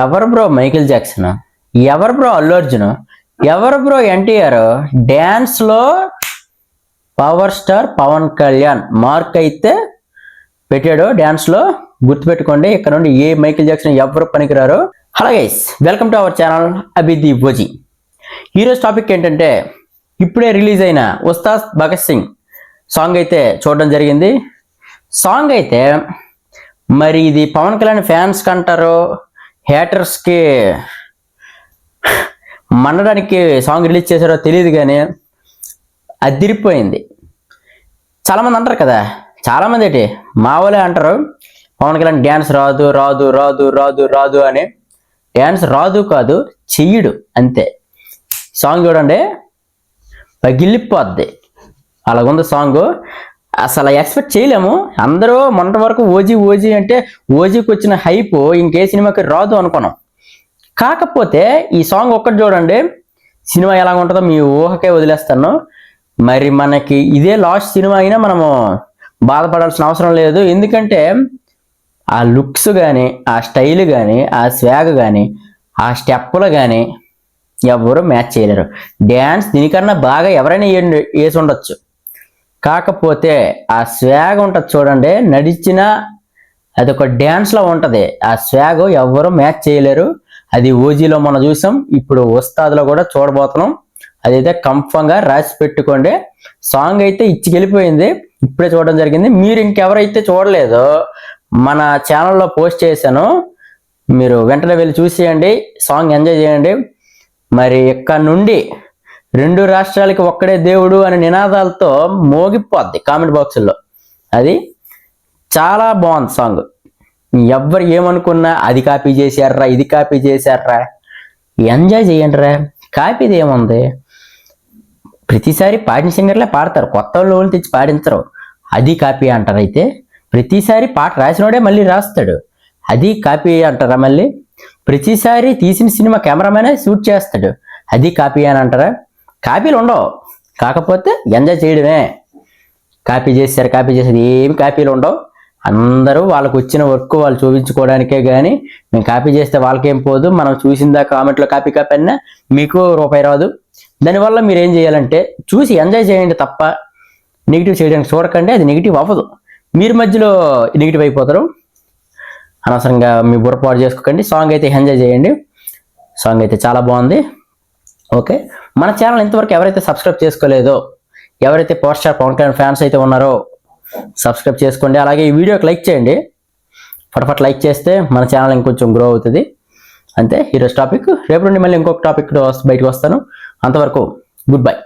ఎవరు bro Michael Jackson, ఎవరు bro Allu Arjun, ఎవరు బ్రో ఎన్టీఆర్, డ్యాన్స్ లో power star Pawan Kalyan mark అయితే పెట్టాడు డ్యాన్స్ లో. గుర్తుపెట్టుకోండి, ఇక్కడ నుండి ఏ మైకేల్ జాక్సన్ ఎవరు పనికిరారు. Hello guys, welcome to our channel Abhidi Bhoji. ఈరోజు టాపిక్ ఏంటంటే, ఇప్పుడే రిలీజ్ అయిన ఉస్తాద్ భగత్ సింగ్ సాంగ్ అయితే చూడడం జరిగింది. సాంగ్ అయితే మరి ఇది పవన్ కళ్యాణ్ ఫ్యాన్స్ కంటారు, హేటర్స్కి మండడానికి సాంగ్ రిలీజ్ చేశారో తెలియదు, కానీ అదిరిపోయింది. చాలామంది అంటారు కదా, చాలామంది ఏంటి మా వాళ్ళే అంటారు పవన్ కళ్యాణ్ డ్యాన్స్ రాదు రాదు రాదు రాదు రాదు అని. డ్యాన్స్ రాదు కాదు, చెయ్యడు అంతే. సాంగ్ చూడండి, పగిలిపోద్ది, అలాగుంది సాంగ్. అసలు ఎక్స్పెక్ట్ చేయలేము. అందరూ మొన్నటి వరకు ఓజీ ఓజీ అంటే ఓజీకి వచ్చిన హైప్ ఇంకే సినిమాకి రాదు అనుకున్నాం. కాకపోతే ఈ సాంగ్ ఒక్కటి చూడండి, సినిమా ఎలా ఉంటుందో మీ ఊహకే వదిలేస్తాను. మరి మనకి ఇదే లాస్ట్ సినిమా అయినా మనము బాధపడాల్సిన అవసరం లేదు. ఎందుకంటే ఆ లుక్స్ కానీ, ఆ స్టైల్ కానీ, ఆ స్వాగ్ కానీ, ఆ స్టెప్పులు కానీ ఎవరు మ్యాచ్ చేయలేరు. డ్యాన్స్ దీనికన్నా బాగా ఎవరైనా వేసి ఉండొచ్చు. కాకపోతే ఆ స్వాగ్ ఉంటుంది చూడండి, నడిచిన అదొక డ్యాన్స్లో ఉంటుంది. ఆ స్వాగ్ ఎవరు మ్యాచ్ చేయలేరు. అది ఓజీలో మనం చూసాం, ఇప్పుడు ఉస్తాద్లో కూడా చూడబోతున్నాం. అదైతే కన్ఫర్మ్గా రాసి పెట్టుకోండి. సాంగ్ అయితే ఇచ్చికెళ్ళిపోయింది, ఇప్పుడే చూడడం జరిగింది. మీరు ఇంకెవరైతే చూడలేదో మన ఛానల్లో పోస్ట్ చేశాను, మీరు వెంటనే వెళ్ళి చూసేయండి, సాంగ్ ఎంజాయ్ చేయండి. మరి ఇక్కడ నుండి రెండు రాష్ట్రాలకి ఒక్కడే దేవుడు అనే నినాదాలతో మోగిపోద్ది కామెంట్ బాక్సుల్లో. అది చాలా బాగుంది సాంగ్. ఎవ్వరు ఏమనుకున్నా అది కాపీ చేశారా, ఇది కాపీ చేశారా, ఎంజాయ్ చేయండి రా. కాపీది ఏముంది, ప్రతిసారి పాడిన సింగర్లే పాడతారు, కొత్త వాళ్ళు తెచ్చి పాడించరు. అది కాపీ అంటారు. అయితే ప్రతిసారి పాట రాసినోడే మళ్ళీ రాస్తాడు, అది కాపీ అంటారా? మళ్ళీ ప్రతిసారి తీసిన సినిమా కెమెరామెనే షూట్ చేస్తాడు, అది కాపీ అని అంటారా? కాపీలు ఉండవు, కాకపోతే ఎంజాయ్ చేయడమే. కాపీ చేశారు, కాపీ చేసేది ఏమి కాపీలు ఉండవు. అందరూ వాళ్ళకు వచ్చిన వర్క్ వాళ్ళు చూపించుకోవడానికే, కానీ మేము కాపీ చేస్తే వాళ్ళకేం పోదు. మనం చూసిందా కామెంట్లో కాపీ కాపీ అన్నా మీకు రూపాయి రాదు. దానివల్ల మీరు ఏం చేయాలంటే చూసి ఎంజాయ్ చేయండి తప్ప నెగిటివ్ చేయడానికి చూడకండి. అది నెగిటివ్ అవ్వదు, మీరు మధ్యలో నెగిటివ్ అయిపోతారు. అనవసరంగా మీ బుర్రపాటు చేసుకోకండి. సాంగ్ అయితే ఎంజాయ్ చేయండి. సాంగ్ అయితే చాలా బాగుంది. ఓకే, మన ఛానల్ ఇంతవరకు ఎవరైతే సబ్స్క్రైబ్ చేసుకోలేదో, ఎవరైతే power star Pawan Kalyan fans అయితే ఉన్నారో సబ్స్క్రైబ్ చేసుకోండి. అలాగే ఈ వీడియోకి లైక్ చేయండి, ఫటాఫట్ లైక్ చేస్తే మన ఛానల్ ఇంకొంచెం గ్రో అవుతుంది. అంతే ఈరోజు టాపిక్. రేపు నుండి మళ్ళీ ఇంకొక టాపిక్ బయటకు వస్తాను. అంతవరకు గుడ్ బై.